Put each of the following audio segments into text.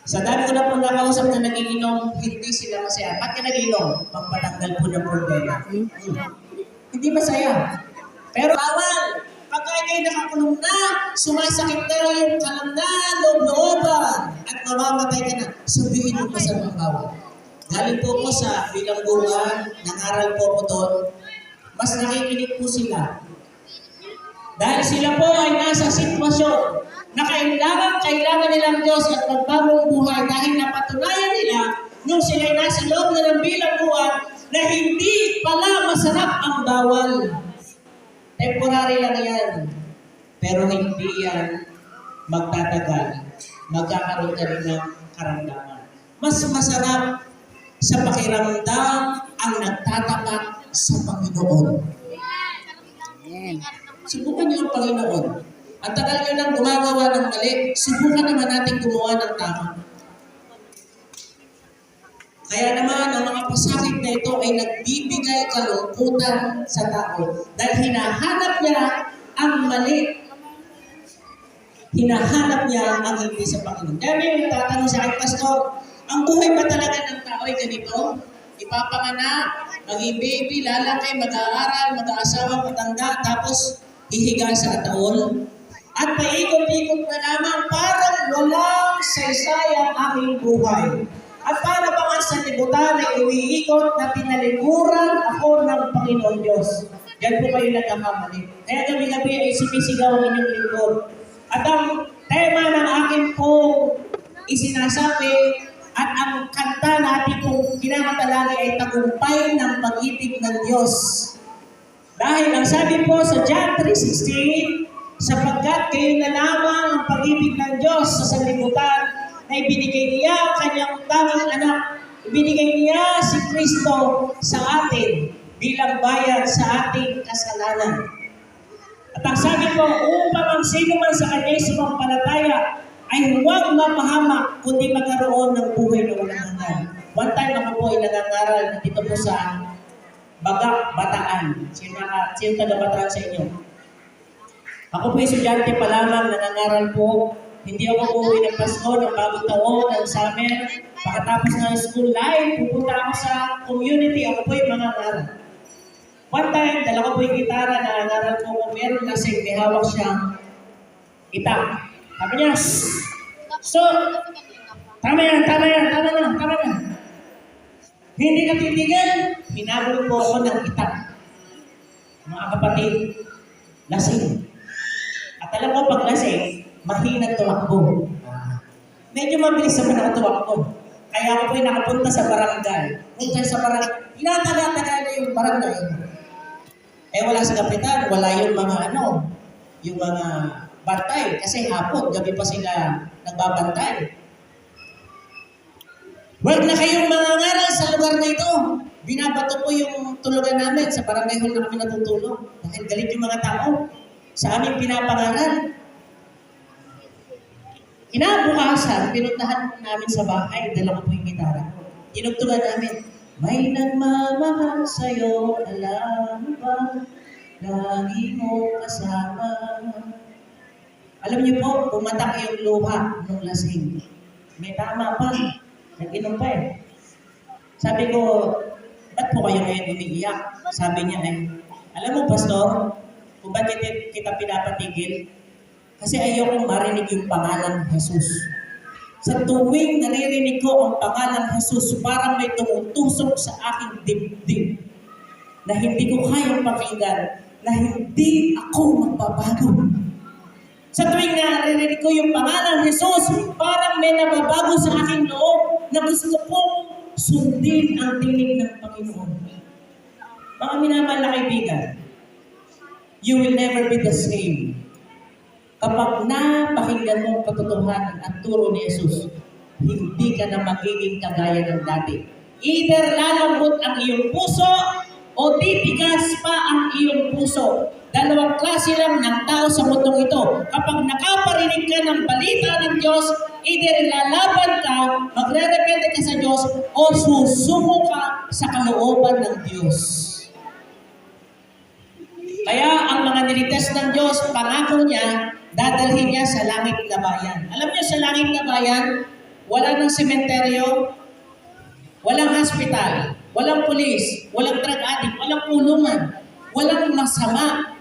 Sa dami ko na po nakausap na nagiinom, hindi sila masaya. Ba't ka nagiinom? Pagpatanggal po ng problema. Hindi masaya. Pero bawal! Pagka kayo nakakulong na, sumasakit na yung kalamnan, loob-looban, at mamamatay ka na, sabihin mo pa sa mga bawal. Galing po ko sa bilangguan, nangaral po ko doon, mas nakikinig po sila. Dahil sila po ay nasa sitwasyon na kailangan nilang Diyos at magbagong buhay dahil napatunayan nila nung sila ay nasa loob na ng bilangguan na hindi pala masarap ang bawal. Temporary lang yan. Pero hindi yan magtatagal. Magkakaroon ka rin ng karamdaman. Mas masarap sa pakiramdam ang nagtatapat sa Panginoon. Subukan niyo ang Panginoon. Ang tagal niyo nang gumagawa ng mali, subukan naman natin gumawa ng tama. Kaya naman, ang mga pasakit na ito ay nagbibigay kalungkutan sa tao. Dahil hinahanap niya ang mali. Hinahanap niya ang hindi sa Panginoon. Kaya may nagtatanong sa akin, Pastor, ang buhay ba talaga ng tao ay ganito? Ipapanganak, maging baby, lalaki, mag-aaral, mag-aasawa, matanda, tapos hihiga sa ataon. At paikot-ikot na naman, parang walang saysay ang aking buhay. At para ba nga sa libutan ay umiikot na tinalikuran ako ng Panginoon Diyos. Diyan po kayo nagkakamali. Kaya gabi-gabi ay sumisigaw ang inyong lingkod. At ang tema ng akin po isinasabi at ang kanta na ating pong kinakatalagi ay tagumpay ng pag-ibig ng Diyos. Dahil ang sabi po sa John 3:16, sapagkat kayo na lamang ang pag-ibig ng Diyos sa sanlibutan, na ibinigay niya ang kanyang tanging anak. Ibinigay niya si Kristo sa atin bilang bayad sa ating kasalanan. At ang sabi ko, upang ang sino man sa kanya'y sumampalataya ay huwag mapahamak, kundi magkaroon ng buhay na walang hanggan. One time ako po ay nangangaral dito po sa Bagak, Bataan. Sino taga Bataan sa inyo? Ako po estudyante pa lamang, nangangaral po. Hindi ako uuwi ng Pasko, ng bagong taon, ng summer. Pagkatapos ng school life, pupunta ako sa community. Ako po yung mga ngaral. One time, dala ko po yung gitara na ngaral ko kung meron kasi may hawak siyang gitara. Sabi niya, so, tama na. Hindi ka titigil, hinabol po ako ng gitara. Mga kapatid, lasing. At alam ko pag lasing, mahinag tumakbo. Medyo mabilis naman ako tumakbo. Kaya ako po'y nakapunta sa barangay. Punta sa barangay, pinatagal-tagal na yung barangay. Eh wala sa kapitan, wala yung mga yung mga bantay. Kasi hapon, gabi pa sila nagbabantay. Huwag na kayong mga ngaral sa lugar na ito. Binabato po yung tulugan namin. Sa barangay hall na kami natutulog. Dahil galit yung mga tao sa aming pinapangaral. Kinabukasan, pinuntahan namin sa bahay, dala ko po yung gitara. Tinugtugan namin, may nagmamahal sa'yo, alam mo ba, lagi mo kasama. Alam niyo po, pumatak yung luha ng lasing. May tama pa, nag-inom pa eh. Sabi ko, ba't po kayo ngayon umiiyak? Sabi niya alam mo Pastor, kung bakit kita pinapatigil? Kasi ayokong marinig yung pangalan Jesus. Sa tuwing naririnig ko ang pangalan Jesus, parang may tumutusok sa aking dibdib na hindi ko kayang pakinggan, na hindi ako magbabago. Sa tuwing naririnig ko yung pangalan Jesus, parang may nababago sa aking loob na gusto kong sundin ang tinig ng Panginoon. Mga minamahal na kaibigan, you will never be the same. Kapag napakinggan mo ang katotohanan at turo ni Jesus, hindi ka na magiging kagaya ng dati. Either lalambot ang iyong puso o titigas pa ang iyong puso. Dalawang klase lang ng tao sa mundong ito. Kapag nakaparinig ka ng balita ng Diyos, either lalaban ka, magre-repente ka sa Diyos, o susumo ka sa kalooban ng Diyos. Kaya ang mga nilitas ng Diyos, pangako niya, dadalhin niya sa langit na bayan. Alam niyo sa langit na bayan, wala ng sementeryo, walang hospital, walang pulis, walang drug addict, walang kulungan, walang masama.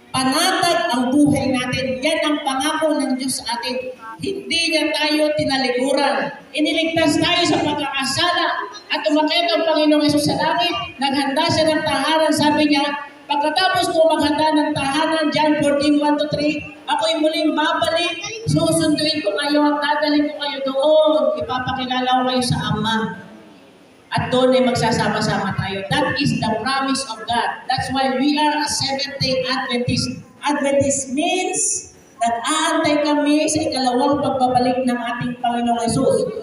Panatag ang buhay natin. Yan ang pangako ng Diyos sa atin. Hindi niya tayo tinalikuran. Iniligtas tayo sa pagkakasala at umakyat ang Panginoong Hesus sa langit. Naghanda siya ng tahanan. Sabi niya, pagkatapos ko maghanda ng tahanan, John 14:1-3, ako'y muling babalik, susunduin ko kayo at dadalhin ko kayo doon. Ipapakilala ko kayo sa Ama. At doon ay magsasama-sama tayo. That is the promise of God. That's why we are a Seventh-day Adventist. Adventist means nag-aantay kami sa ikalawang pagbabalik ng ating Panginoong Hesus.